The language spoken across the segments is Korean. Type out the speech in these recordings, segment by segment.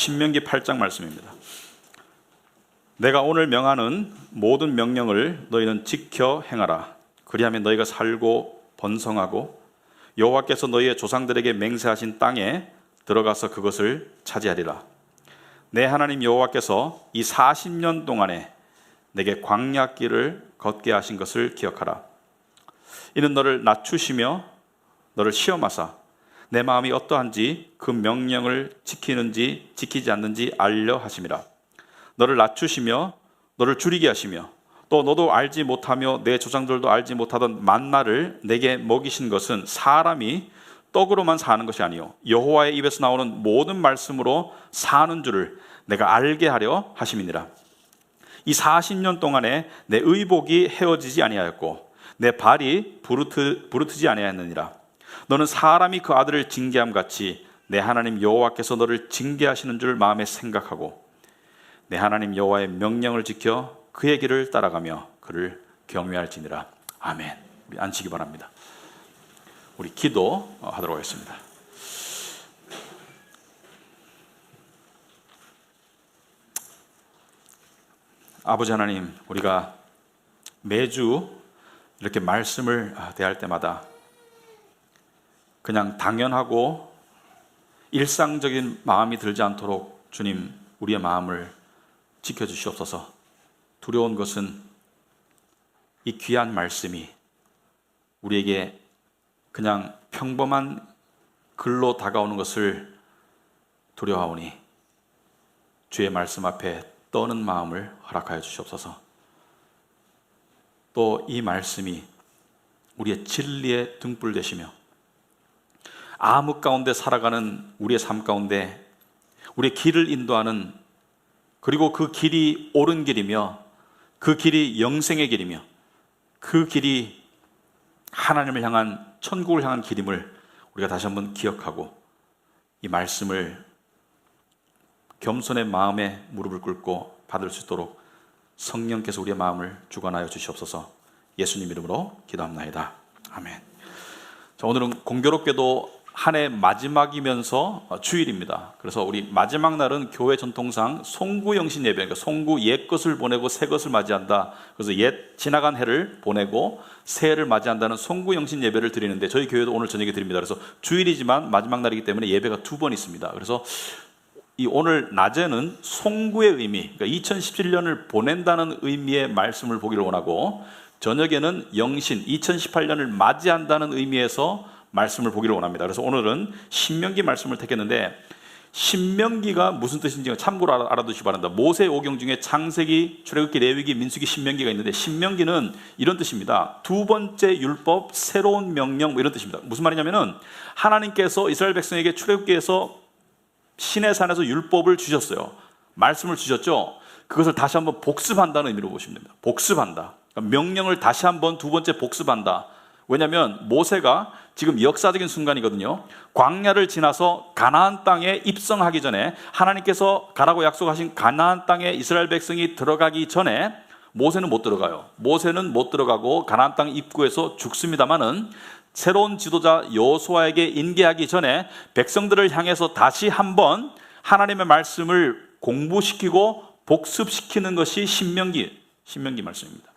신명기 8장 말씀입니다. 내가 오늘 명하는 모든 명령을 너희는 지켜 행하라. 그리하면 너희가 살고 번성하고 여호와께서 너희의 조상들에게 맹세하신 땅에 들어가서 그것을 차지하리라. 내 하나님 여호와께서 이 40년 동안에 내게 광야길을 걷게 하신 것을 기억하라. 이는 너를 낮추시며 너를 시험하사 내 마음이 어떠한지 그 명령을 지키는지 지키지 않는지 알려 하심이라. 너를 낮추시며 너를 줄이게 하시며 또 너도 알지 못하며 내 조상들도 알지 못하던 만나를 내게 먹이신 것은 사람이 떡으로만 사는 것이 아니요 여호와의 입에서 나오는 모든 말씀으로 사는 줄을 내가 알게 하려 하심이니라. 이 40년 동안에 내 의복이 헤어지지 아니하였고 내 발이 부르트지 아니하였느니라. 너는 사람이 그 아들을 징계함 같이 내 하나님 여호와께서 너를 징계하시는 줄 마음에 생각하고 내 하나님 여호와의 명령을 지켜 그의 길을 따라가며 그를 경외할지니라. 아멘. 우리 앉히기 바랍니다. 우리 기도하도록 하겠습니다. 아버지 하나님, 우리가 매주 이렇게 말씀을 대할 때마다 그냥 당연하고 일상적인 마음이 들지 않도록 주님, 우리의 마음을 지켜주시옵소서. 두려운 것은 이 귀한 말씀이 우리에게 그냥 평범한 글로 다가오는 것을 두려워하오니 주의 말씀 앞에 떠는 마음을 허락하여 주시옵소서. 또 이 말씀이 우리의 진리의 등불 되시며 암흑 가운데 살아가는 우리의 삶 가운데 우리의 길을 인도하는, 그리고 그 길이 옳은 길이며 그 길이 영생의 길이며 그 길이 하나님을 향한, 천국을 향한 길임을 우리가 다시 한번 기억하고 이 말씀을 겸손의 마음에 무릎을 꿇고 받을 수 있도록 성령께서 우리의 마음을 주관하여 주시옵소서. 예수님 이름으로 기도합나이다. 아멘. 자, 오늘은 공교롭게도 한 해 마지막이면서 주일입니다. 그래서 우리 마지막 날은 교회 전통상 송구영신 예배, 그러니까 송구 옛 것을 보내고 새 것을 맞이한다. 그래서 옛 지나간 해를 보내고 새 해를 맞이한다는 송구영신 예배를 드리는데 저희 교회도 오늘 저녁에 드립니다. 그래서 주일이지만 마지막 날이기 때문에 예배가 2번 있습니다. 그래서 이 오늘 낮에는 송구의 의미, 그러니까 2017년을 보낸다는 의미의 말씀을 보기를 원하고, 저녁에는 영신, 2018년을 맞이한다는 의미에서 말씀을 보기를 원합니다. 그래서 오늘은 신명기 말씀을 택했는데, 신명기가 무슨 뜻인지 참고로 알아두시기 바랍니다. 모세 오경 중에 창세기, 출애굽기, 레위기, 민수기, 신명기가 있는데 신명기는 이런 뜻입니다. 두 번째 율법, 새로운 명령, 이런 뜻입니다. 무슨 말이냐면은 하나님께서 이스라엘 백성에게 출애굽기에서 시내산에서 율법을 주셨어요. 말씀을 주셨죠. 그것을 다시 한번 복습한다는 의미로 보시면 됩니다. 복습한다. 그러니까 명령을 다시 한번 두 번째 복습한다. 왜냐하면 모세가 지금 역사적인 순간이거든요. 광야를 지나서 가나안 땅에 입성하기 전에, 하나님께서 가라고 약속하신 가나안 땅에 이스라엘 백성이 들어가기 전에 모세는 못 들어가요. 모세는 못 들어가고 가나안 땅 입구에서 죽습니다마는 새로운 지도자 여호수아에게 인계하기 전에 백성들을 향해서 다시 한번 하나님의 말씀을 공부시키고 복습시키는 것이 신명기 말씀입니다.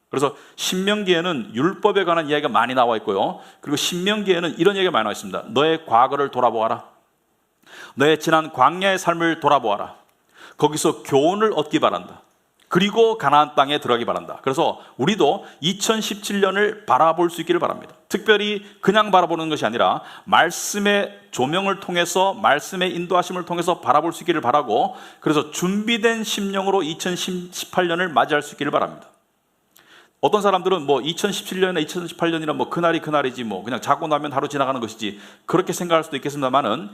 그래서 신명기에는 율법에 관한 이야기가 많이 나와 있고요. 그리고 신명기에는 이런 얘기가 많이 나와 있습니다. 너의 과거를 돌아보아라. 너의 지난 광야의 삶을 돌아보아라. 거기서 교훈을 얻기 바란다. 그리고 가나안 땅에 들어가기 바란다. 그래서 우리도 2017년을 바라볼 수 있기를 바랍니다. 특별히 그냥 바라보는 것이 아니라 말씀의 조명을 통해서, 말씀의 인도하심을 통해서 바라볼 수 있기를 바라고, 그래서 준비된 심령으로 2018년을 맞이할 수 있기를 바랍니다. 어떤 사람들은 2017년이나 2018년이나 그날이지 그냥 자고 나면 하루 지나가는 것이지, 그렇게 생각할 수도 있겠습니다만은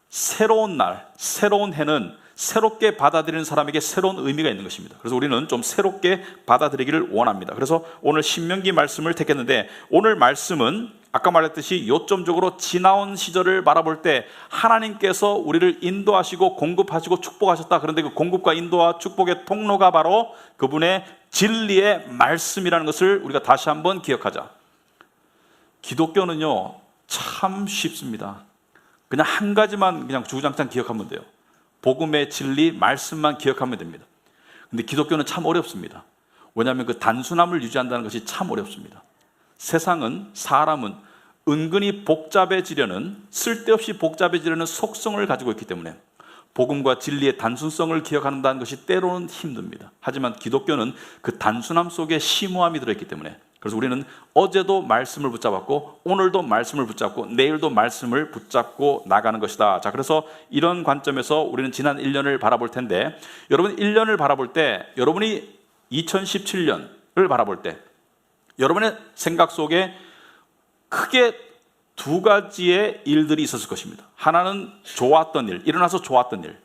새로운 날, 새로운 해는 새롭게 받아들이는 사람에게 새로운 의미가 있는 것입니다. 그래서 우리는 좀 새롭게 받아들이기를 원합니다. 그래서 오늘 신명기 말씀을 택했는데, 오늘 말씀은 아까 말했듯이 요점적으로 지나온 시절을 바라볼 때 하나님께서 우리를 인도하시고 공급하시고 축복하셨다. 그런데 그 공급과 인도와 축복의 통로가 바로 그분의 진리의 말씀이라는 것을 우리가 다시 한번 기억하자. 기독교는요 참 쉽습니다. 그냥 한 가지만 그냥 주구장창 기억하면 돼요. 복음의 진리, 말씀만 기억하면 됩니다. 근데 기독교는 참 어렵습니다. 왜냐하면 그 단순함을 유지한다는 것이 참 어렵습니다. 세상은, 사람은 은근히 복잡해지려는, 쓸데없이 복잡해지려는 속성을 가지고 있기 때문에 복음과 진리의 단순성을 기억한다는 것이 때로는 힘듭니다. 하지만 기독교는 그 단순함 속에 심오함이 들어있기 때문에, 그래서 우리는 어제도 말씀을 붙잡았고 오늘도 말씀을 붙잡고 내일도 말씀을 붙잡고 나가는 것이다. 자, 그래서 이런 관점에서 우리는 지난 1년을 바라볼 텐데, 여러분 1년을 바라볼 때, 여러분이 2017년을 바라볼 때 여러분의 생각 속에 크게 두 가지의 일들이 있었을 것입니다. 하나는 좋았던 일, 일어나서 좋았던 일,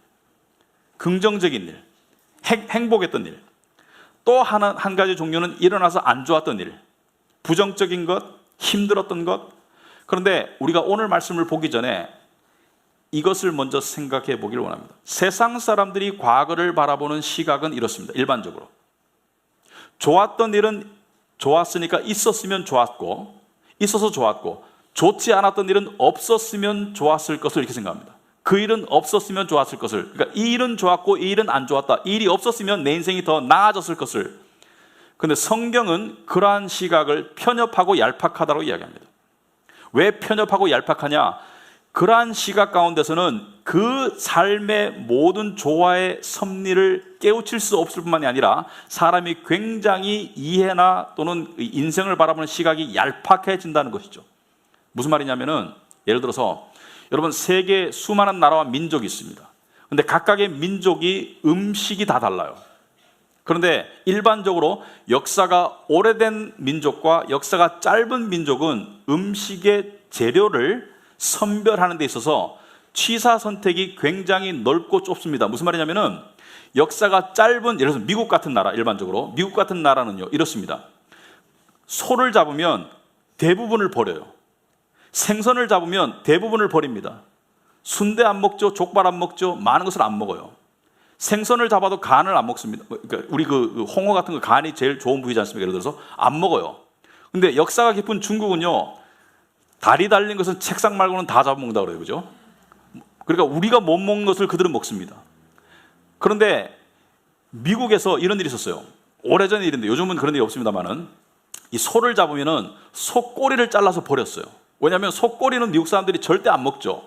긍정적인 일, 행복했던 일. 또 한 가지 종류는 일어나서 안 좋았던 일, 부정적인 것, 힘들었던 것. 그런데 우리가 오늘 말씀을 보기 전에 이것을 먼저 생각해 보기를 원합니다. 세상 사람들이 과거를 바라보는 시각은 이렇습니다. 일반적으로 좋았던 일은 좋았으니까 있었으면 좋았고, 있어서 좋았고, 좋지 않았던 일은 없었으면 좋았을 것을 이렇게 생각합니다. 그 일은 없었으면 좋았을 것을, 그러니까 이 일은 좋았고 이 일은 안 좋았다, 이 일이 없었으면 내 인생이 더 나아졌을 것을. 그런데 성경은 그러한 시각을 편협하고 얄팍하다고 이야기합니다. 왜 편협하고 얄팍하냐? 그러한 시각 가운데서는 그 삶의 모든 조화의 섭리를 깨우칠 수 없을 뿐만이 아니라 사람이 굉장히 이해나 또는 인생을 바라보는 시각이 얄팍해진다는 것이죠. 무슨 말이냐면은, 예를 들어서 여러분 세계 수많은 나라와 민족이 있습니다. 그런데 각각의 민족이 음식이 다 달라요. 그런데 일반적으로 역사가 오래된 민족과 역사가 짧은 민족은 음식의 재료를 선별하는 데 있어서 취사 선택이 굉장히 넓고 좁습니다. 무슨 말이냐면은, 역사가 짧은, 예를 들어서 미국 같은 나라, 일반적으로 미국 같은 나라는요 이렇습니다. 소를 잡으면 대부분을 버려요. 생선을 잡으면 대부분을 버립니다. 순대 안 먹죠, 족발 안 먹죠, 많은 것을 안 먹어요. 생선을 잡아도 간을 안 먹습니다. 그러니까 우리 그 홍어 같은 거 간이 제일 좋은 부위지 않습니까? 예를 들어서 안 먹어요. 근데 역사가 깊은 중국은요, 다리 달린 것은 책상 말고는 다 잡아먹는다고 그래요. 그죠? 그러니까 우리가 못 먹는 것을 그들은 먹습니다. 그런데 미국에서 이런 일이 있었어요. 오래전의 일인데 요즘은 그런 일이 없습니다만은, 이 소를 잡으면은 소 꼬리를 잘라서 버렸어요. 왜냐하면 소 꼬리는 미국 사람들이 절대 안 먹죠.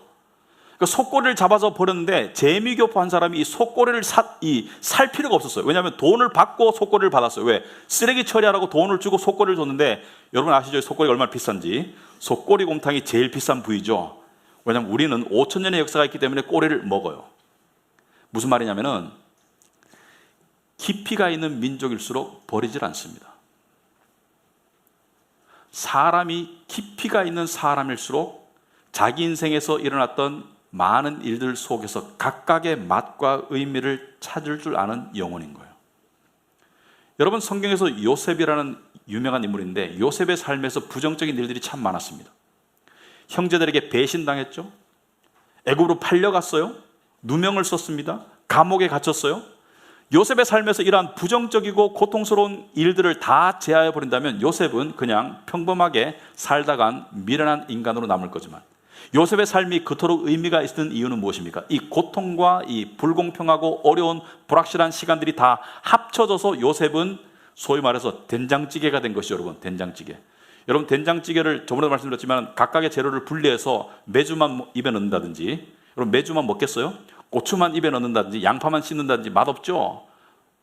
그러니까 소 꼬리를 잡아서 버렸는데 재미교포한 사람이 이 소 꼬리를 살 필요가 없었어요. 왜냐하면 돈을 받고 소 꼬리를 받았어요. 왜? 쓰레기 처리하라고 돈을 주고 소 꼬리를 줬는데, 여러분 아시죠? 소 꼬리가 얼마나 비싼지. 소 꼬리 곰탕이 제일 비싼 부위죠. 왜냐하면 우리는 5,000년의 역사가 있기 때문에 꼬리를 먹어요. 무슨 말이냐면은, 깊이가 있는 민족일수록 버리질 않습니다. 사람이 깊이가 있는 사람일수록 자기 인생에서 일어났던 많은 일들 속에서 각각의 맛과 의미를 찾을 줄 아는 영혼인 거예요. 여러분 성경에서 요셉이라는 유명한 인물인데, 요셉의 삶에서 부정적인 일들이 참 많았습니다. 형제들에게 배신당했죠. 애굽으로 팔려갔어요. 누명을 썼습니다. 감옥에 갇혔어요. 요셉의 삶에서 이러한 부정적이고 고통스러운 일들을 다 제하여 버린다면 요셉은 그냥 평범하게 살다간 미련한 인간으로 남을 거지만, 요셉의 삶이 그토록 의미가 있는 이유는 무엇입니까? 이 고통과 이 불공평하고 어려운 불확실한 시간들이 다 합쳐져서 요셉은 소위 말해서 된장찌개가 된 것이죠. 여러분, 된장찌개. 여러분 된장찌개를 저번에도 말씀드렸지만 각각의 재료를 분리해서 메주만 입에 넣는다든지, 여러분 메주만 먹겠어요? 고추만 입에 넣는다든지 양파만 씻는다든지 맛없죠?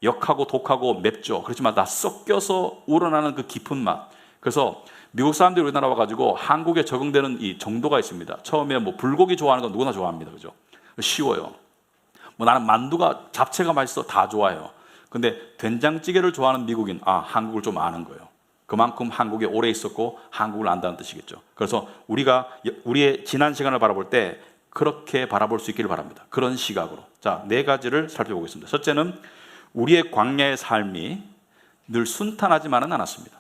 역하고 독하고 맵죠? 그렇지만 다 섞여서 우러나는 그 깊은 맛. 그래서 미국 사람들이 우리나라 와가지고 한국에 적응되는 이 정도가 있습니다. 처음에 뭐 불고기 좋아하는 건 누구나 좋아합니다. 그죠? 쉬워요. 뭐 나는 만두가 잡채가 맛있어 다 좋아해요. 근데 된장찌개를 좋아하는 미국인, 한국을 좀 아는 거예요. 그만큼 한국에 오래 있었고 한국을 안다는 뜻이겠죠. 그래서 우리가 우리의 지난 시간을 바라볼 때 그렇게 바라볼 수 있기를 바랍니다. 그런 시각으로. 자, 4가지를 살펴보겠습니다. 첫째는 우리의 광야의 삶이 늘 순탄하지만은 않았습니다.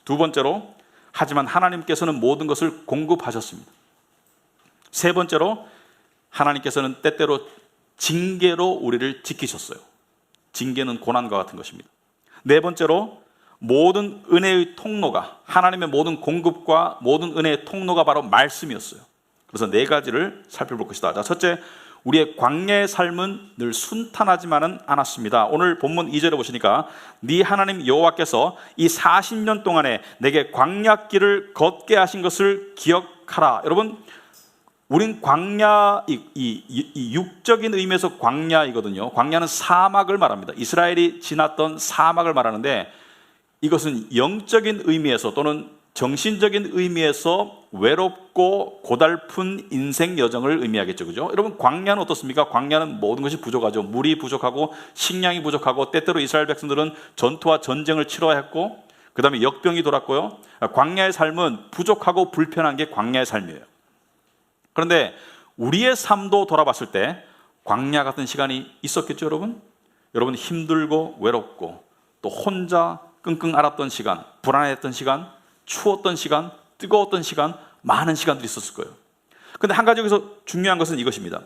두 번째로, 하지만 하나님께서는 모든 것을 공급하셨습니다. 세 번째로, 하나님께서는 때때로 징계로 우리를 지키셨어요. 징계는 고난과 같은 것입니다. 네 번째로, 모든 은혜의 통로가, 하나님의 모든 공급과 모든 은혜의 통로가 바로 말씀이었어요. 그래서 4가지를 살펴볼 것이다. 자, 첫째, 우리의 광야의 삶은 늘 순탄하지만은 않았습니다. 오늘 본문 2절에 보시니까 네 하나님 여호와께서 이 40년 동안에 내게 광야길을 걷게 하신 것을 기억하라. 여러분, 우린 광야, 이 육적인 의미에서 광야이거든요. 광야는 사막을 말합니다. 이스라엘이 지났던 사막을 말하는데, 이것은 영적인 의미에서 또는 정신적인 의미에서 외롭고 고달픈 인생 여정을 의미하겠죠. 그죠? 여러분, 광야는 어떻습니까? 광야는 모든 것이 부족하죠. 물이 부족하고 식량이 부족하고, 때때로 이스라엘 백성들은 전투와 전쟁을 치러야 했고, 그 다음에 역병이 돌았고요. 광야의 삶은 부족하고 불편한 게 광야의 삶이에요. 그런데 우리의 삶도 돌아봤을 때 광야 같은 시간이 있었겠죠, 여러분? 여러분, 힘들고 외롭고 또 혼자 끙끙 앓았던 시간, 불안했던 시간, 추웠던 시간, 뜨거웠던 시간, 많은 시간들이 있었을 거예요. 그런데 한 가지 여기서 중요한 것은 이것입니다.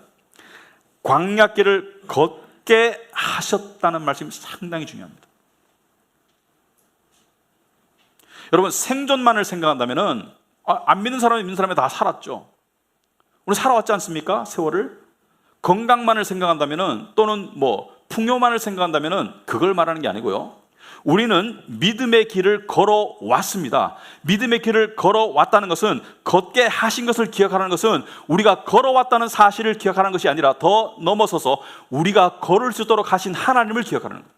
광야길을 걷게 하셨다는 말씀이 상당히 중요합니다. 여러분, 생존만을 생각한다면 안 믿는 사람이 믿는 사람이 다 살았죠. 오늘 살아왔지 않습니까? 세월을. 건강만을 생각한다면, 또는 풍요만을 생각한다면 그걸 말하는 게 아니고요. 우리는 믿음의 길을 걸어왔습니다. 믿음의 길을 걸어왔다는 것은, 걷게 하신 것을 기억하라는 것은 우리가 걸어왔다는 사실을 기억하는 것이 아니라 더 넘어서서 우리가 걸을 수 있도록 하신 하나님을 기억하는 거예요.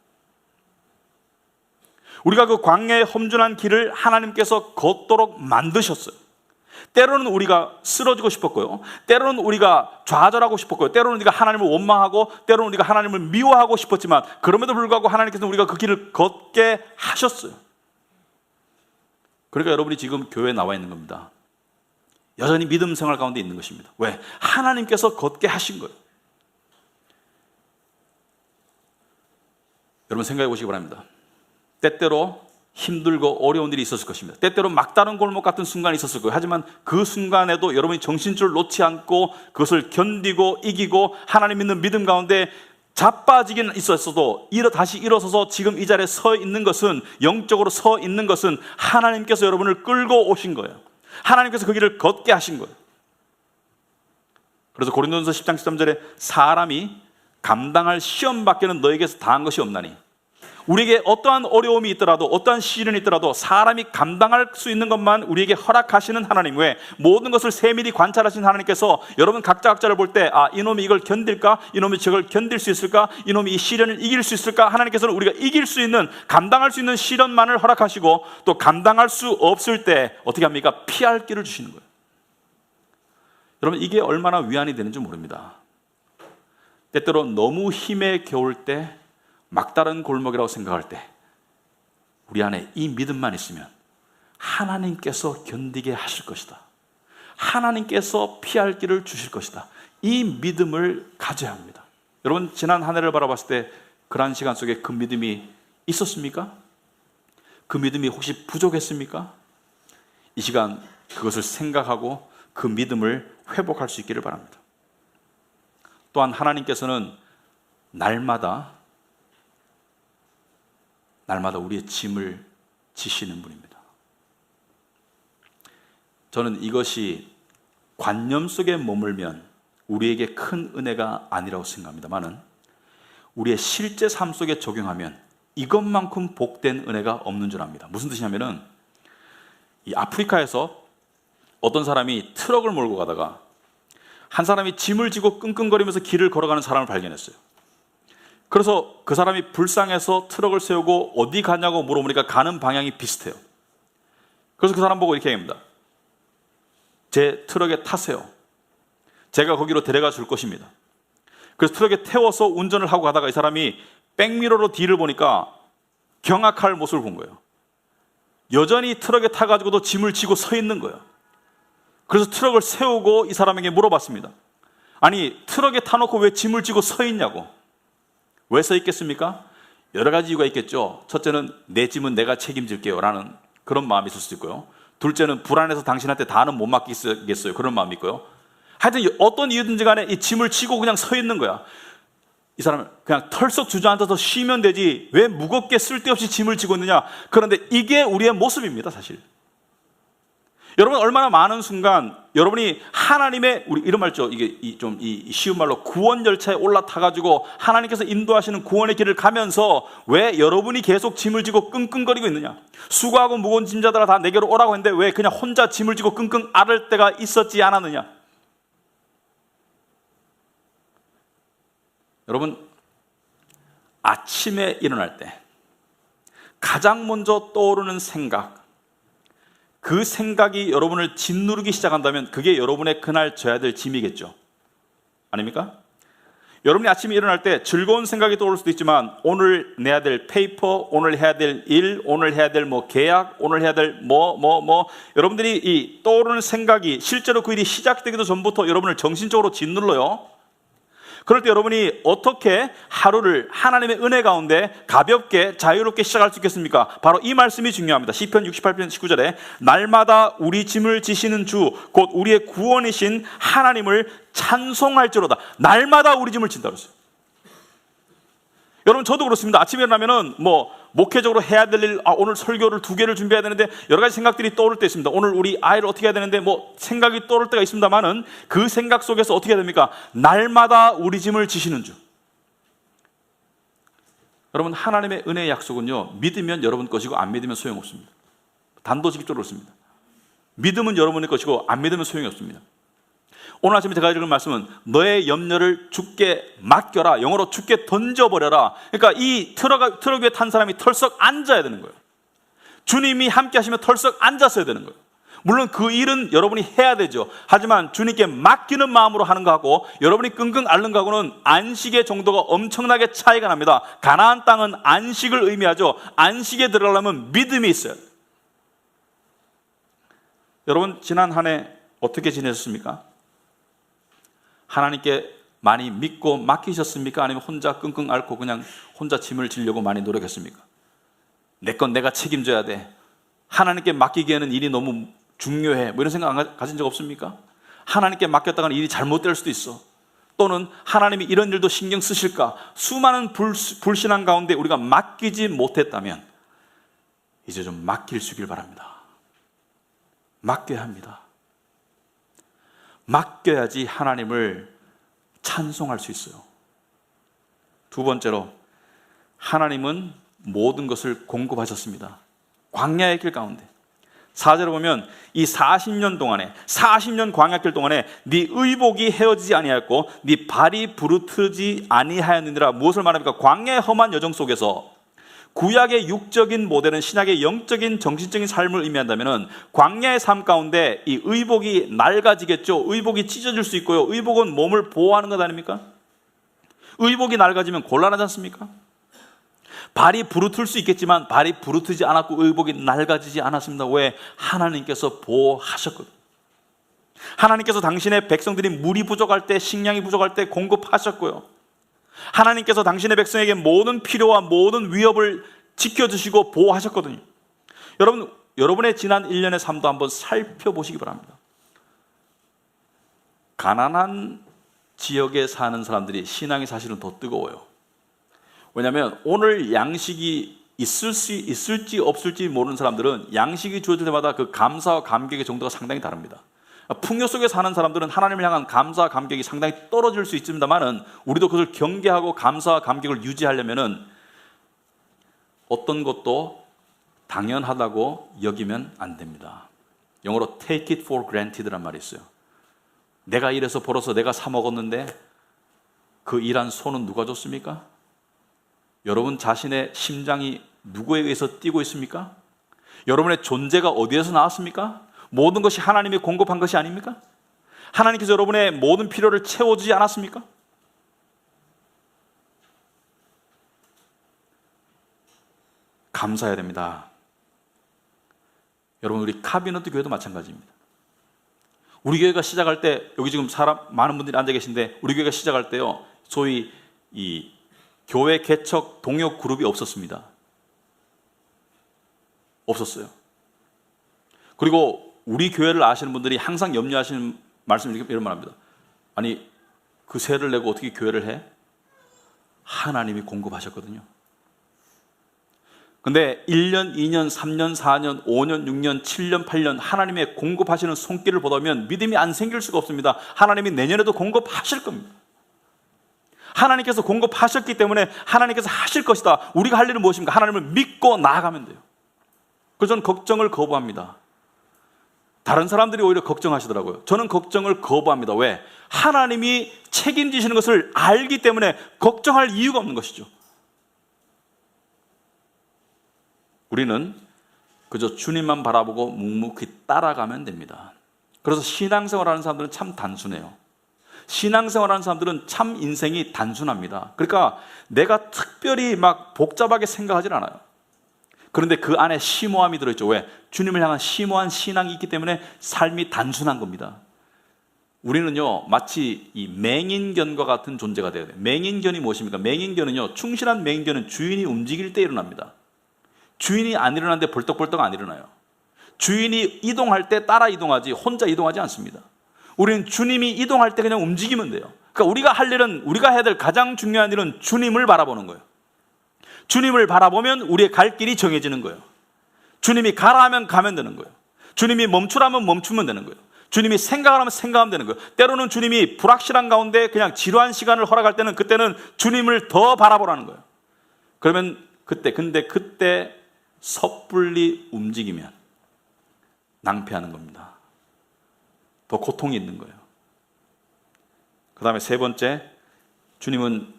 우리가 그 광야의 험준한 길을 하나님께서 걷도록 만드셨어요. 때로는 우리가 쓰러지고 싶었고요. 때로는 우리가 좌절하고 싶었고요. 때로는 우리가 하나님을 원망하고, 때로는 우리가 하나님을 미워하고 싶었지만, 그럼에도 불구하고 하나님께서는 우리가 그 길을 걷게 하셨어요. 그러니까 여러분이 지금 교회에 나와 있는 겁니다. 여전히 믿음 생활 가운데 있는 것입니다. 왜? 하나님께서 걷게 하신 거예요. 여러분, 생각해 보시기 바랍니다. 때때로 힘들고 어려운 일이 있었을 것입니다. 때때로 막다른 골목 같은 순간이 있었을 거예요. 하지만 그 순간에도 여러분이 정신줄을 놓지 않고 그것을 견디고 이기고 하나님 믿는 믿음 가운데 자빠지긴 있었어도 다시 일어서서 지금 이 자리에 서 있는 것은, 영적으로 서 있는 것은 하나님께서 여러분을 끌고 오신 거예요. 하나님께서 그 길을 걷게 하신 거예요. 그래서 고린도전서 10장 13절에 사람이 감당할 시험 밖에는 너에게서 다한 것이 없나니, 우리에게 어떠한 어려움이 있더라도, 어떠한 시련이 있더라도 사람이 감당할 수 있는 것만 우리에게 허락하시는 하나님, 왜? 모든 것을 세밀히 관찰하신 하나님께서 여러분 각자를 볼 때, 이놈이 이걸 견딜까? 이놈이 저걸 견딜 수 있을까? 이놈이 이 시련을 이길 수 있을까? 하나님께서는 우리가 이길 수 있는, 감당할 수 있는 시련만을 허락하시고, 또 감당할 수 없을 때 어떻게 합니까? 피할 길을 주시는 거예요. 여러분, 이게 얼마나 위안이 되는지 모릅니다. 때때로 너무 힘에 겨울 때, 막다른 골목이라고 생각할 때 우리 안에 이 믿음만 있으면 하나님께서 견디게 하실 것이다. 하나님께서 피할 길을 주실 것이다. 이 믿음을 가져야 합니다. 여러분, 지난 한 해를 바라봤을 때 그러한 시간 속에 그 믿음이 있었습니까? 그 믿음이 혹시 부족했습니까? 이 시간 그것을 생각하고 그 믿음을 회복할 수 있기를 바랍니다. 또한 하나님께서는 날마다 우리의 짐을 지시는 분입니다. 저는 이것이 관념 속에 머물면 우리에게 큰 은혜가 아니라고 생각합니다만은, 우리의 실제 삶 속에 적용하면 이것만큼 복된 은혜가 없는 줄 압니다. 무슨 뜻이냐면은, 이 아프리카에서 어떤 사람이 트럭을 몰고 가다가 한 사람이 짐을 지고 끙끙거리면서 길을 걸어가는 사람을 발견했어요. 그래서 그 사람이 불쌍해서 트럭을 세우고 어디 가냐고 물어보니까 가는 방향이 비슷해요. 그래서 그 사람 보고 이렇게 얘기합니다. 제 트럭에 타세요. 제가 거기로 데려가 줄 것입니다. 그래서 트럭에 태워서 운전을 하고 가다가 이 사람이 백미러로 뒤를 보니까 경악할 모습을 본 거예요. 여전히 트럭에 타가지고도 짐을 지고 서 있는 거예요. 그래서 트럭을 세우고 이 사람에게 물어봤습니다. 아니, 트럭에 타놓고 왜 짐을 지고 서 있냐고. 왜 서 있겠습니까? 여러 가지 이유가 있겠죠. 첫째는 내 짐은 내가 책임질게요 라는 그런 마음이 있을 수도 있고요. 둘째는 불안해서 당신한테 다는 못 맡기겠어요, 그런 마음이 있고요. 하여튼 어떤 이유든지 간에 이 짐을 지고 그냥 서 있는 거야. 이 사람은 그냥 털썩 주저앉아서 쉬면 되지 왜 무겁게 쓸데없이 짐을 지고 있느냐. 그런데 이게 우리의 모습입니다, 사실. 여러분 얼마나 많은 순간 여러분이 하나님의 우리 이런 말죠. 이게 좀 쉬운 말로 구원 열차에 올라타 가지고 하나님께서 인도하시는 구원의 길을 가면서 왜 여러분이 계속 짐을 지고 끙끙거리고 있느냐? 수고하고 무거운 짐자들아 다 내게로 오라고 했는데 왜 그냥 혼자 짐을 지고 끙끙 앓을 때가 있었지 않았느냐? 여러분 아침에 일어날 때 가장 먼저 떠오르는 생각, 그 생각이 여러분을 짓누르기 시작한다면 그게 여러분의 그날 져야 될 짐이겠죠. 아닙니까? 여러분이 아침에 일어날 때 즐거운 생각이 떠오를 수도 있지만 오늘 내야 될 페이퍼, 오늘 해야 될 일, 오늘 해야 될 계약, 오늘 해야 될 여러분들이 이 떠오르는 생각이 실제로 그 일이 시작되기도 전부터 여러분을 정신적으로 짓눌러요. 그럴 때 여러분이 어떻게 하루를 하나님의 은혜 가운데 가볍게 자유롭게 시작할 수 있겠습니까? 바로 이 말씀이 중요합니다. 시편 68편 19절에 날마다 우리 짐을 지시는 주 곧 우리의 구원이신 하나님을 찬송할지로다. 날마다 우리 짐을 진다 그랬어요. 여러분 저도 그렇습니다. 아침에 일어나면은 목회적으로 해야 될 일, 오늘 설교를 2개를 준비해야 되는데 여러 가지 생각들이 떠오를 때 있습니다. 오늘 우리 아이를 어떻게 해야 되는데 생각이 떠오를 때가 있습니다만은 그 생각 속에서 어떻게 해야 됩니까? 날마다 우리 짐을 지시는 주. 여러분 하나님의 은혜의 약속은요, 믿으면 여러분 것이고 안 믿으면 소용없습니다. 단도직입적으로 그렇습니다. 믿으면 여러분의 것이고 안 믿으면 소용이 없습니다. 오늘 아침에 제가 읽은 말씀은 너의 염려를 주께 맡겨라. 영어로 주께 던져버려라. 그러니까 이 트럭 위에 탄 사람이 털썩 앉아야 되는 거예요. 주님이 함께 하시면 털썩 앉았어야 되는 거예요. 물론 그 일은 여러분이 해야 되죠. 하지만 주님께 맡기는 마음으로 하는 거하고 여러분이 끙끙 앓는 거하고는 안식의 정도가 엄청나게 차이가 납니다. 가나안 땅은 안식을 의미하죠. 안식에 들어가려면 믿음이 있어요. 여러분 지난 한 해 어떻게 지내셨습니까? 하나님께 많이 믿고 맡기셨습니까? 아니면 혼자 끙끙 앓고 그냥 혼자 짐을 지려고 많이 노력했습니까? 내 건 내가 책임져야 돼. 하나님께 맡기기에는 일이 너무 중요해. 이런 생각 가진 적 없습니까? 하나님께 맡겼다가는 일이 잘못될 수도 있어. 또는 하나님이 이런 일도 신경 쓰실까? 수많은 불신앙 가운데 우리가 맡기지 못했다면 이제 좀 맡길 수 있길 바랍니다. 맡겨야 합니다. 맡겨야지 하나님을 찬송할 수 있어요. 두 번째로 하나님은 모든 것을 공급하셨습니다. 광야의 길 가운데 4절에 보면 이 40년 광야길 동안에 네 의복이 헤어지지 아니하였고 네 발이 부르트지 아니하였느니라. 무엇을 말합니까? 광야의 험한 여정 속에서 구약의 육적인 모델은 신약의 영적인 정신적인 삶을 의미한다면 광야의 삶 가운데 이 의복이 낡아지겠죠. 의복이 찢어질 수 있고요. 의복은 몸을 보호하는 것 아닙니까? 의복이 낡아지면 곤란하지 않습니까? 발이 부르틀 수 있겠지만 발이 부르트지 않았고 의복이 낡아지지 않았습니다. 왜? 하나님께서 보호하셨거든요. 하나님께서 당신의 백성들이 물이 부족할 때, 식량이 부족할 때 공급하셨고요. 하나님께서 당신의 백성에게 모든 필요와 모든 위협을 지켜주시고 보호하셨거든요. 여러분의 지난 1년의 삶도 한번 살펴보시기 바랍니다. 가난한 지역에 사는 사람들이 신앙이 사실은 더 뜨거워요. 왜냐하면 오늘 양식이 있을지 없을지 모르는 사람들은 양식이 주어질 때마다 그 감사와 감격의 정도가 상당히 다릅니다. 풍요 속에 사는 사람들은 하나님을 향한 감사와 감격이 상당히 떨어질 수 있습니다만은 우리도 그것을 경계하고 감사와 감격을 유지하려면은 어떤 것도 당연하다고 여기면 안 됩니다. 영어로 take it for granted란 말이 있어요. 내가 일해서 벌어서 내가 사 먹었는데 그 일한 손은 누가 줬습니까? 여러분 자신의 심장이 누구에 의해서 뛰고 있습니까? 여러분의 존재가 어디에서 나왔습니까? 모든 것이 하나님이 공급한 것이 아닙니까? 하나님께서 여러분의 모든 필요를 채워주지 않았습니까? 감사해야 됩니다. 여러분 우리 카비너트 교회도 마찬가지입니다. 우리 교회가 시작할 때 여기 지금 많은 분들이 앉아 계신데 우리 교회가 시작할 때요 소위 이 교회 개척 동역 그룹이 없었습니다. 없었어요. 그리고 우리 교회를 아시는 분들이 항상 염려하시는 말씀이 이런 말합니다. 아니 그 세를 내고 어떻게 교회를 해? 하나님이 공급하셨거든요. 근데 1년, 2년, 3년, 4년, 5년, 6년, 7년, 8년 하나님의 공급하시는 손길을 보다 보면 믿음이 안 생길 수가 없습니다. 하나님이 내년에도 공급하실 겁니다. 하나님께서 공급하셨기 때문에 하나님께서 하실 것이다. 우리가 할 일은 무엇입니까? 하나님을 믿고 나아가면 돼요. 그래서 저는 걱정을 거부합니다. 다른 사람들이 오히려 걱정하시더라고요. 저는 걱정을 거부합니다. 왜? 하나님이 책임지시는 것을 알기 때문에 걱정할 이유가 없는 것이죠. 우리는 그저 주님만 바라보고 묵묵히 따라가면 됩니다. 그래서 신앙생활하는 사람들은 참 단순해요. 신앙생활하는 사람들은 참 인생이 단순합니다. 그러니까 내가 특별히 막 복잡하게 생각하진 않아요. 그런데 그 안에 심오함이 들어있죠. 왜? 주님을 향한 심오한 신앙이 있기 때문에 삶이 단순한 겁니다. 우리는요, 마치 이 맹인견과 같은 존재가 되어야 돼요. 맹인견이 무엇입니까? 맹인견은요, 충실한 맹인견은 주인이 움직일 때 일어납니다. 주인이 안 일어나는데 벌떡벌떡 안 일어나요. 주인이 이동할 때 따라 이동하지 혼자 이동하지 않습니다. 우리는 주님이 이동할 때 그냥 움직이면 돼요. 그러니까 우리가 할 일은, 우리가 해야 될 가장 중요한 일은 주님을 바라보는 거예요. 주님을 바라보면 우리의 갈 길이 정해지는 거예요. 주님이 가라 하면 가면 되는 거예요. 주님이 멈추라면 멈추면 되는 거예요. 주님이 생각하라면 생각하면 되는 거예요. 때로는 주님이 불확실한 가운데 그냥 지루한 시간을 허락할 때는 그때는 주님을 더 바라보라는 거예요. 그러면 그때 섣불리 움직이면 낭패하는 겁니다. 더 고통이 있는 거예요. 그 다음에 세 번째, 주님은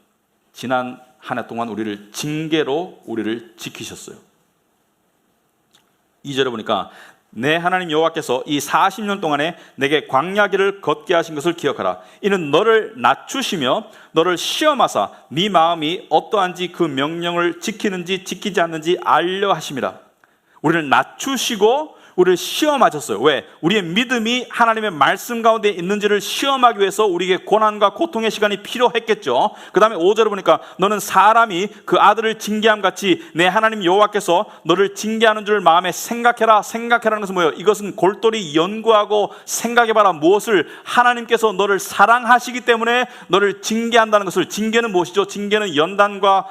지난 한 해 동안 우리를 징계로 우리를 지키셨어요. 2절에 보니까 내 하나님 여호와께서 이 40년 동안에 내게 광야길을 걷게 하신 것을 기억하라. 이는 너를 낮추시며 너를 시험하사 네 마음이 어떠한지 그 명령을 지키는지 지키지 않는지 알려 하심이라. 우리를 낮추시고 우리를 시험하셨어요. 왜? 우리의 믿음이 하나님의 말씀 가운데 있는지를 시험하기 위해서 우리에게 고난과 고통의 시간이 필요했겠죠. 그 다음에 5절에 보니까 너는 사람이 그 아들을 징계함 같이 내 하나님 여호와께서 너를 징계하는 줄 마음에 생각해라. 생각해라는 것은 뭐예요? 이것은 골똘히 연구하고 생각해봐라. 무엇을? 하나님께서 너를 사랑하시기 때문에 너를 징계한다는 것을. 징계는 무엇이죠? 징계는 연단과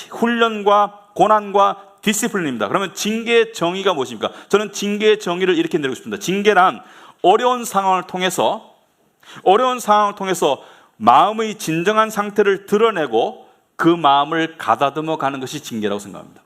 훈련과 고난과 디시플린입니다. 그러면 징계의 정의가 무엇입니까? 저는 징계의 정의를 이렇게 내리고 싶습니다. 징계란 어려운 상황을 통해서 마음의 진정한 상태를 드러내고 그 마음을 가다듬어 가는 것이 징계라고 생각합니다.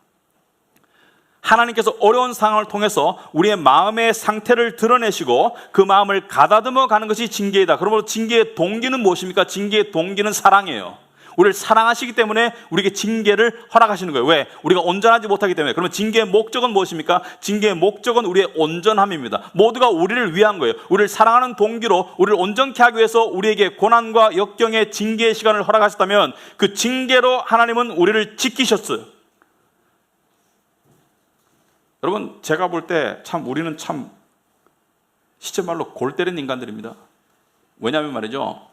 하나님께서 어려운 상황을 통해서 우리의 마음의 상태를 드러내시고 그 마음을 가다듬어 가는 것이 징계이다. 그러므로 징계의 동기는 무엇입니까? 징계의 동기는 사랑이에요. 우리를 사랑하시기 때문에 우리에게 징계를 허락하시는 거예요. 왜? 우리가 온전하지 못하기 때문에. 그러면 징계의 목적은 무엇입니까? 징계의 목적은 우리의 온전함입니다. 모두가 우리를 위한 거예요. 우리를 사랑하는 동기로 우리를 온전케 하기 위해서 우리에게 고난과 역경의 징계의 시간을 허락하셨다면 그 징계로 하나님은 우리를 지키셨어요. 여러분, 제가 볼 때 우리는 참 시체 말로 골 때린 인간들입니다. 왜냐하면 말이죠,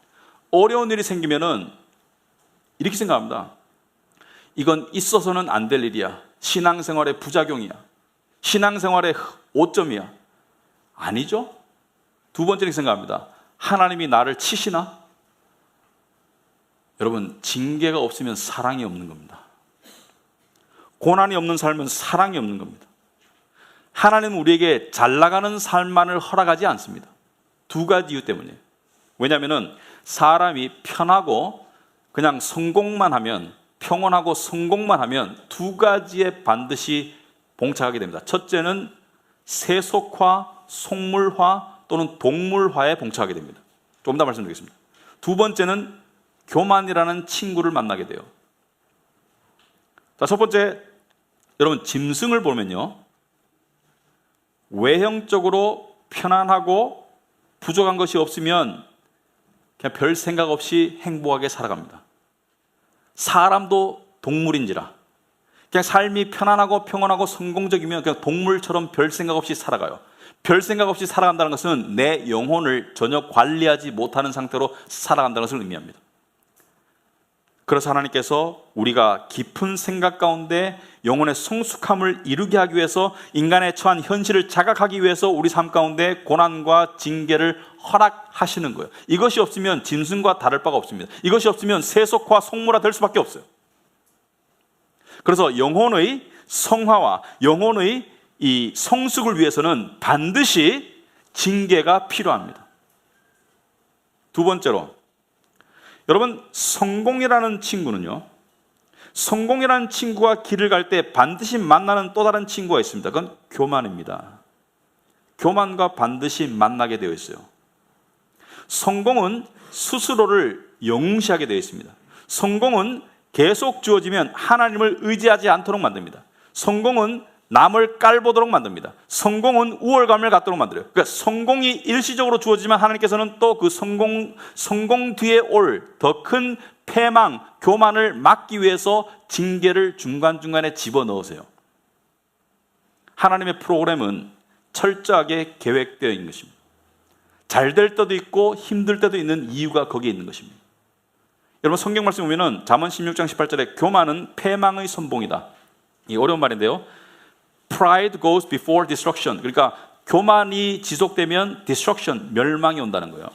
어려운 일이 생기면은 이렇게 생각합니다. 이건 있어서는 안 될 일이야. 신앙생활의 부작용이야. 신앙생활의 오점이야. 아니죠? 두 번째로 생각합니다. 하나님이 나를 치시나? 여러분, 징계가 없으면 사랑이 없는 겁니다. 고난이 없는 삶은 사랑이 없는 겁니다. 하나님은 우리에게 잘 나가는 삶만을 허락하지 않습니다. 두 가지 이유 때문이에요. 왜냐하면 사람이 편하고 그냥 성공만 하면, 평온하고 성공만 하면 두 가지에 반드시 봉착하게 됩니다. 첫째는 세속화, 속물화 또는 동물화에 봉착하게 됩니다. 좀 더 말씀드리겠습니다. 두 번째는 교만이라는 친구를 만나게 돼요. 자, 첫 번째, 여러분 짐승을 보면요, 외형적으로 편안하고 부족한 것이 없으면 그냥 별 생각 없이 행복하게 살아갑니다. 사람도 동물인지라 그냥 삶이 편안하고 평온하고 성공적이면 그냥 동물처럼 별 생각 없이 살아가요. 별 생각 없이 살아간다는 것은 내 영혼을 전혀 관리하지 못하는 상태로 살아간다는 것을 의미합니다. 그래서 하나님께서 우리가 깊은 생각 가운데 영혼의 성숙함을 이루게 하기 위해서 인간의 처한 현실을 자각하기 위해서 우리 삶 가운데 고난과 징계를 허락하시는 거예요. 이것이 없으면 짐승과 다를 바가 없습니다. 이것이 없으면 세속화, 속물화 될 수밖에 없어요. 그래서 영혼의 성화와 영혼의 이 성숙을 위해서는 반드시 징계가 필요합니다. 두 번째로, 여러분, 성공이라는 친구는요, 성공이라는 친구와 길을 갈 때 반드시 만나는 또 다른 친구가 있습니다. 그건 교만입니다. 교만과 반드시 만나게 되어 있어요. 성공은 스스로를 영웅시하게 되어 있습니다. 성공은 계속 주어지면 하나님을 의지하지 않도록 만듭니다. 성공은 남을 깔보도록 만듭니다. 성공은 우월감을 갖도록 만들어요. 그러니까 성공이 일시적으로 주어지지만 하나님께서는 또 그 성공 뒤에 올 더 큰 패망, 교만을 막기 위해서 징계를 중간중간에 집어넣으세요. 하나님의 프로그램은 철저하게 계획되어 있는 것입니다. 잘 될 때도 있고 힘들 때도 있는 이유가 거기에 있는 것입니다. 여러분, 성경 말씀 보면은 잠언 16장 18절에 교만은 패망의 선봉이다. 이 어려운 말인데요. Pride goes before destruction. 그러니까 교만이 지속되면 destruction, 멸망이 온다는 거예요.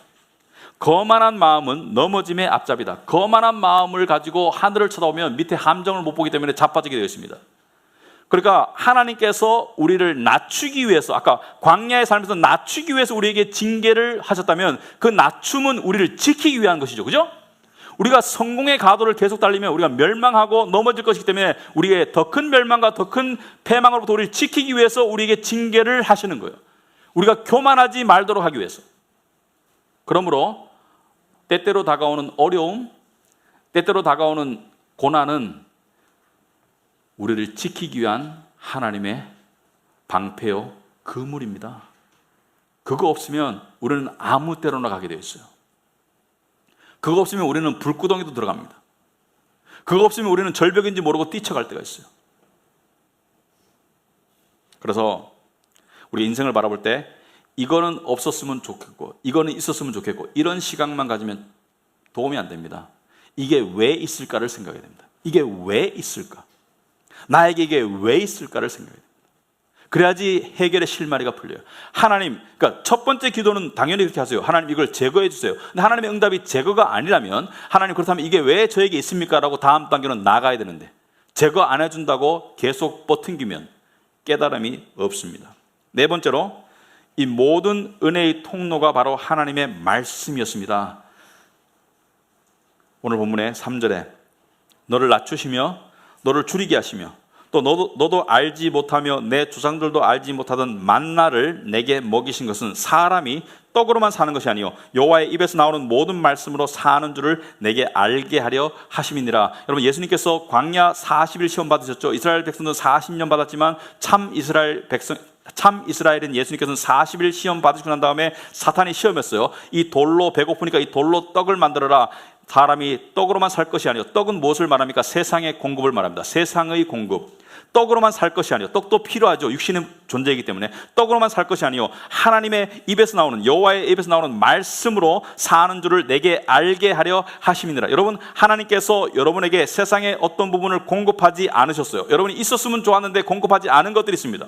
거만한 마음은 넘어짐의 앞잡이다. 거만한 마음을 가지고 하늘을 쳐다보면 밑에 함정을 못 보기 때문에 자빠지게 되어 있습니다. 그러니까 하나님께서 우리를 낮추기 위해서, 아까 광야의 삶에서 낮추기 위해서 우리에게 징계를 하셨다면 그 낮춤은 우리를 지키기 위한 것이죠. 그죠? 우리가 성공의 가도를 계속 달리면 우리가 멸망하고 넘어질 것이기 때문에 우리의 더 큰 멸망과 더 큰 패망으로부터 우리를 지키기 위해서 우리에게 징계를 하시는 거예요. 우리가 교만하지 말도록 하기 위해서. 그러므로 때때로 다가오는 어려움, 때때로 다가오는 고난은 우리를 지키기 위한 하나님의 방패요 그물입니다. 그거 없으면 우리는 아무 때로나 가게 되어 있어요. 그거 없으면 우리는 불구덩이도 들어갑니다. 그거 없으면 우리는 절벽인지 모르고 뛰쳐갈 때가 있어요. 그래서 우리 인생을 바라볼 때 이거는 없었으면 좋겠고 이거는 있었으면 좋겠고 이런 시각만 가지면 도움이 안 됩니다. 이게 왜 있을까를 생각해야 됩니다. 이게 왜 있을까? 나에게 이게 왜 있을까를 생각해야 됩니다. 그래야지 해결의 실마리가 풀려요. 하나님, 그러니까 첫 번째 기도는 당연히 그렇게 하세요. 하나님 이걸 제거해 주세요. 근데 하나님의 응답이 제거가 아니라면 하나님 그렇다면 이게 왜 저에게 있습니까? 라고 다음 단계는 나가야 되는데 제거 안 해준다고 계속 버팅기면 깨달음이 없습니다. 네 번째로 이 모든 은혜의 통로가 바로 하나님의 말씀이었습니다. 오늘 본문의 3절에 너를 낮추시며 너를 줄이게 하시며 또 너도 알지 못하며 내 조상들도 알지 못하던 만나를 내게 먹이신 것은 사람이 떡으로만 사는 것이 아니요 여호와의 입에서 나오는 모든 말씀으로 사는 줄을 내게 알게 하려 하심이니라. 여러분, 예수님께서 광야 40일 시험 받으셨죠. 이스라엘 백성들은 40년 받았지만 참 이스라엘인 예수님께서는 40일 시험 받으시고 난 다음에 사탄이 시험했어요. 이 돌로 배고프니까 이 돌로 떡을 만들어라. 사람이 떡으로만 살 것이 아니요 떡은 무엇을 말합니까? 세상의 공급을 말합니다. 세상의 공급. 떡으로만 살 것이 아니요 떡도 필요하죠. 육신의 존재이기 때문에 떡으로만 살 것이 아니요 하나님의 입에서 나오는 여호와의 입에서 나오는 말씀으로 사는 줄을 내게 알게 하려 하심이니라. 여러분, 하나님께서 여러분에게 세상의 어떤 부분을 공급하지 않으셨어요. 여러분이 있었으면 좋았는데 공급하지 않은 것들이 있습니다.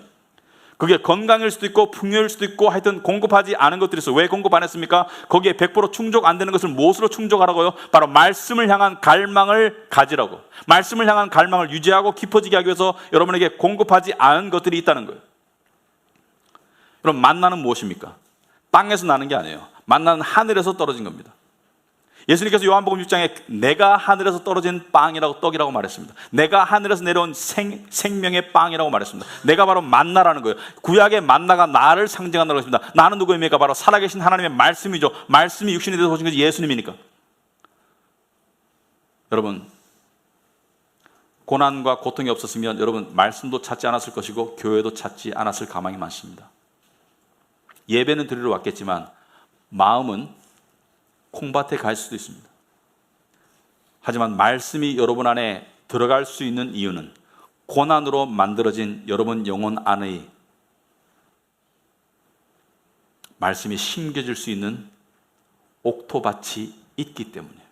그게 건강일 수도 있고 풍요일 수도 있고 하여튼 공급하지 않은 것들이 있어요. 왜 공급 안 했습니까? 거기에 100% 충족 안 되는 것을 무엇으로 충족하라고요? 바로 말씀을 향한 갈망을 가지라고. 말씀을 향한 갈망을 유지하고 깊어지게 하기 위해서 여러분에게 공급하지 않은 것들이 있다는 거예요. 그럼 만나는 무엇입니까? 땅에서 나는 게 아니에요. 만나는 하늘에서 떨어진 겁니다. 예수님께서 요한복음 6장에 내가 하늘에서 떨어진 빵이라고 떡이라고 말했습니다. 내가 하늘에서 내려온 생명의 빵이라고 말했습니다. 내가 바로 만나라는 거예요. 구약의 만나가 나를 상징한다고 했습니다. 나는 누구입니까? 바로 살아계신 하나님의 말씀이죠. 말씀이 육신이 되어서 오신 것이 예수님이니까. 여러분, 고난과 고통이 없었으면 여러분 말씀도 찾지 않았을 것이고 교회도 찾지 않았을 가망이 많습니다. 예배는 드리러 왔겠지만 마음은 콩밭에 갈 수도 있습니다. 하지만 말씀이 여러분 안에 들어갈 수 있는 이유는 고난으로 만들어진 여러분 영혼 안의 말씀이 심겨질 수 있는 옥토밭이 있기 때문이에요.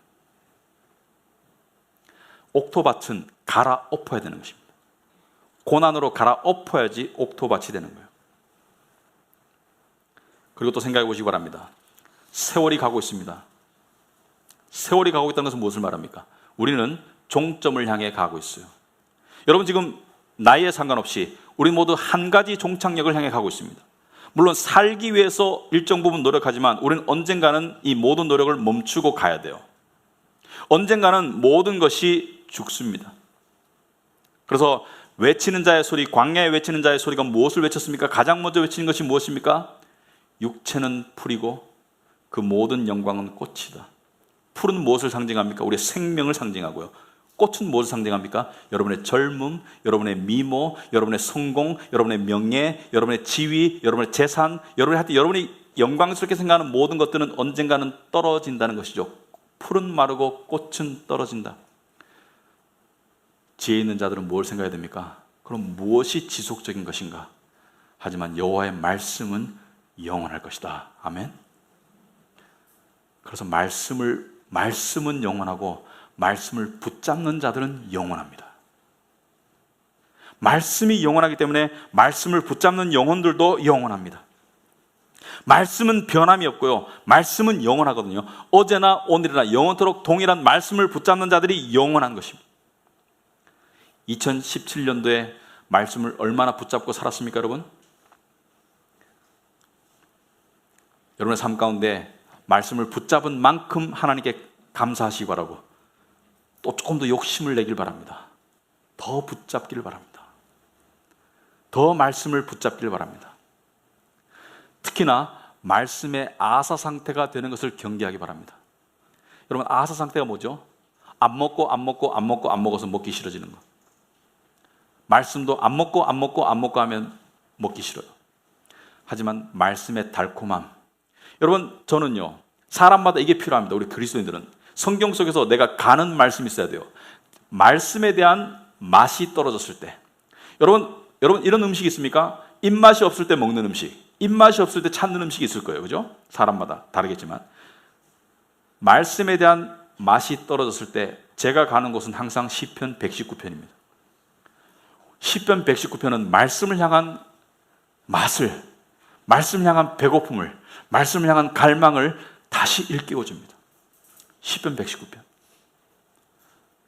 옥토밭은 갈아엎어야 되는 것입니다. 고난으로 갈아엎어야지 옥토밭이 되는 거예요. 그리고 또 생각해 보시기 바랍니다. 세월이 가고 있습니다. 세월이 가고 있다는 것은 무엇을 말합니까? 우리는 종점을 향해 가고 있어요. 여러분, 지금 나이에 상관없이 우리 모두 한 가지 종착역을 향해 가고 있습니다. 물론 살기 위해서 일정 부분 노력하지만 우리는 언젠가는 이 모든 노력을 멈추고 가야 돼요. 언젠가는 모든 것이 죽습니다. 그래서 외치는 자의 소리, 광야에 외치는 자의 소리가 무엇을 외쳤습니까? 가장 먼저 외치는 것이 무엇입니까? 육체는 풀이고 그 모든 영광은 꽃이다. 풀은 무엇을 상징합니까? 우리의 생명을 상징하고요. 꽃은 무엇을 상징합니까? 여러분의 젊음, 여러분의 미모, 여러분의 성공, 여러분의 명예, 여러분의 지위, 여러분의 재산, 여러분이 영광스럽게 생각하는 모든 것들은 언젠가는 떨어진다는 것이죠. 풀은 마르고 꽃은 떨어진다. 지혜 있는 자들은 뭘 생각해야 됩니까? 그럼 무엇이 지속적인 것인가? 하지만 여호와의 말씀은 영원할 것이다. 아멘. 그래서 말씀은 영원하고 말씀을 붙잡는 자들은 영원합니다. 말씀이 영원하기 때문에 말씀을 붙잡는 영혼들도 영원합니다. 말씀은 변함이 없고요. 말씀은 영원하거든요. 어제나 오늘이나 영원토록 동일한 말씀을 붙잡는 자들이 영원한 것입니다. 2017년도에 말씀을 얼마나 붙잡고 살았습니까, 여러분? 여러분의 삶 가운데 말씀을 붙잡은 만큼 하나님께 감사하시기 바라고 또 조금 더 욕심을 내길 바랍니다. 더 붙잡기를 바랍니다. 더 말씀을 붙잡기를 바랍니다. 특히나 말씀의 아사 상태가 되는 것을 경계하기 바랍니다. 여러분, 아사 상태가 뭐죠? 안 먹어서 먹기 싫어지는 거. 말씀도 안 먹고 하면 먹기 싫어요. 하지만 말씀의 달콤함. 여러분, 저는요, 사람마다 이게 필요합니다. 우리 그리스도인들은 성경 속에서 내가 가는 말씀이 있어야 돼요. 말씀에 대한 맛이 떨어졌을 때, 여러분 이런 음식이 있습니까? 입맛이 없을 때 먹는 음식, 입맛이 없을 때 찾는 음식이 있을 거예요. 그죠? 사람마다 다르겠지만 말씀에 대한 맛이 떨어졌을 때 제가 가는 곳은 항상 시편 119편입니다. 시편 119편은 말씀을 향한 맛을, 말씀을 향한 배고픔을, 말씀을 향한 갈망을 다시 일깨워줍니다. 시편 119편.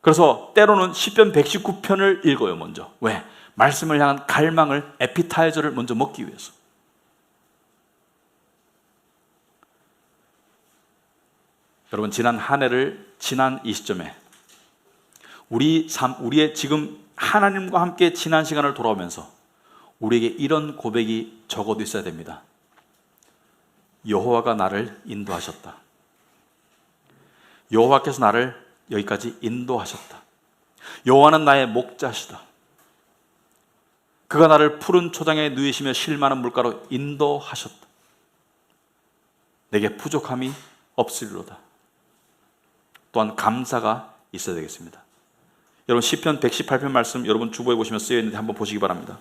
그래서 때로는 시편 119편을 읽어요, 먼저. 왜? 말씀을 향한 갈망을, 에피타이저를 먼저 먹기 위해서. 여러분, 지난 한 해를, 지난 이 시점에 우리의 지금 하나님과 함께 지난 시간을 돌아오면서 우리에게 이런 고백이 적어도 있어야 됩니다. 여호와가 나를 인도하셨다. 여호와께서 나를 여기까지 인도하셨다. 여호와는 나의 목자시다. 그가 나를 푸른 초장에 누이시며 쉴 만한 물가로 인도하셨다. 내게 부족함이 없으리로다. 또한 감사가 있어야 되겠습니다. 여러분, 시편 118편 말씀 여러분 주보에 보시면 쓰여 있는데 한번 보시기 바랍니다.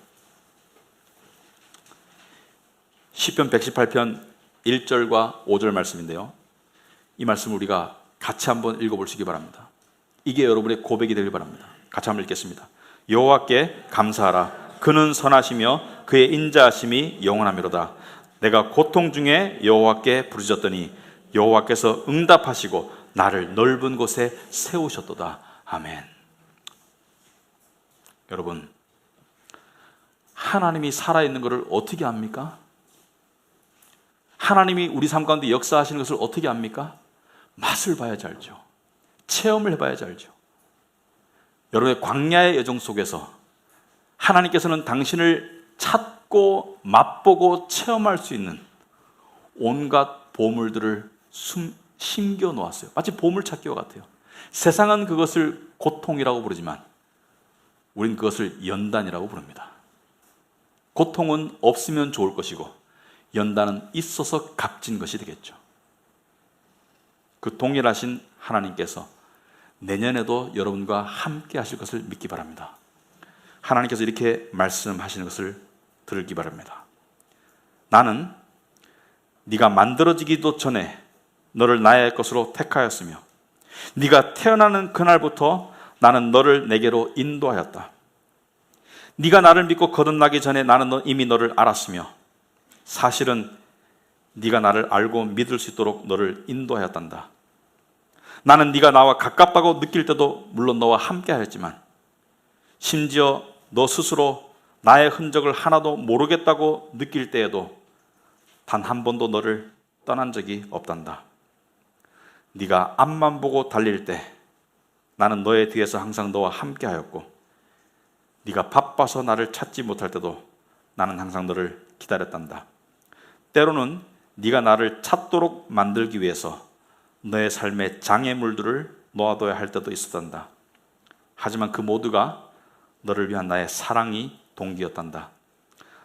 시편 118편 1절과 5절 말씀인데요, 이 말씀 우리가 같이 한번 읽어보시기 바랍니다. 이게 여러분의 고백이 되길 바랍니다. 같이 한번 읽겠습니다. 여호와께 감사하라. 그는 선하시며 그의 인자하심이 영원하미로다. 내가 고통 중에 여호와께 부르짖었더니 여호와께서 응답하시고 나를 넓은 곳에 세우셨도다. 아멘. 여러분, 하나님이 살아있는 것을 어떻게 압니까? 하나님이 우리 삶 가운데 역사하시는 것을 어떻게 압니까? 맛을 봐야지 알죠. 체험을 해봐야지 알죠. 여러분의 광야의 여정 속에서 하나님께서는 당신을 찾고 맛보고 체험할 수 있는 온갖 보물들을 심겨 놓았어요. 마치 보물찾기와 같아요. 세상은 그것을 고통이라고 부르지만 우린 그것을 연단이라고 부릅니다. 고통은 없으면 좋을 것이고 연단은 있어서 값진 것이 되겠죠. 그 동일하신 하나님께서 내년에도 여러분과 함께 하실 것을 믿기 바랍니다. 하나님께서 이렇게 말씀하시는 것을 들기 바랍니다. 나는 네가 만들어지기도 전에 너를 나의 것으로 택하였으며 네가 태어나는 그날부터 나는 너를 내게로 인도하였다. 네가 나를 믿고 거듭나기 전에 나는 이미 너를 알았으며 사실은 네가 나를 알고 믿을 수 있도록 너를 인도하였단다. 나는 네가 나와 가깝다고 느낄 때도 물론 너와 함께 하였지만 심지어 너 스스로 나의 흔적을 하나도 모르겠다고 느낄 때에도 단 한 번도 너를 떠난 적이 없단다. 네가 앞만 보고 달릴 때 나는 너의 뒤에서 항상 너와 함께 하였고, 네가 바빠서 나를 찾지 못할 때도 나는 항상 너를 기다렸단다. 때로는 네가 나를 찾도록 만들기 위해서 너의 삶의 장애물들을 놓아둬야 할 때도 있었단다. 하지만 그 모두가 너를 위한 나의 사랑이 동기였단다.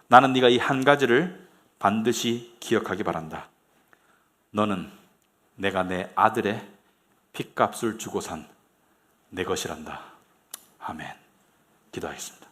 나는 네가 이 한 가지를 반드시 기억하기 바란다. 너는 내가 내 아들의 핏값을 주고 산 내 것이란다. 아멘. 기도하겠습니다.